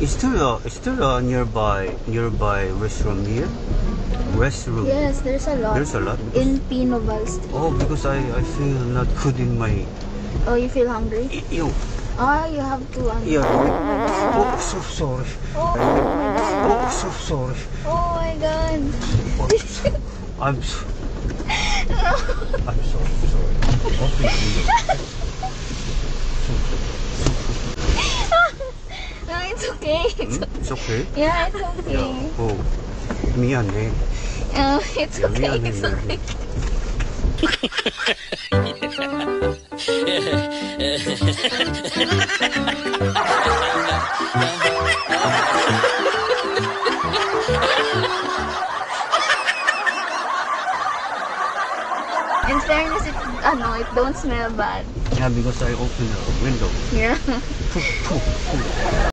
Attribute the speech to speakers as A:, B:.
A: Is there a nearby restroom here? Restroom.
B: Yes, there's a lot.
A: There's a lot.
B: In Pinoval still.
A: Oh, because I feel not good in my.
B: Oh, you feel hungry?
A: Ew.
B: Ah, you have to.
A: Yeah. Oh, so sorry.
B: Oh my god.
A: Oh, so sorry.
B: Oh my god.
A: I'm so. I'm so sorry. Open the window.
B: No, it's okay.
A: It's okay.
B: Yeah, it's okay.
A: Yeah. Oh, 미안해.
B: It's
A: Yeah,
B: okay.
A: 미안해,
B: It's okay. In fairness, it don't smell bad.
A: Yeah, because I opened the window.
B: Yeah.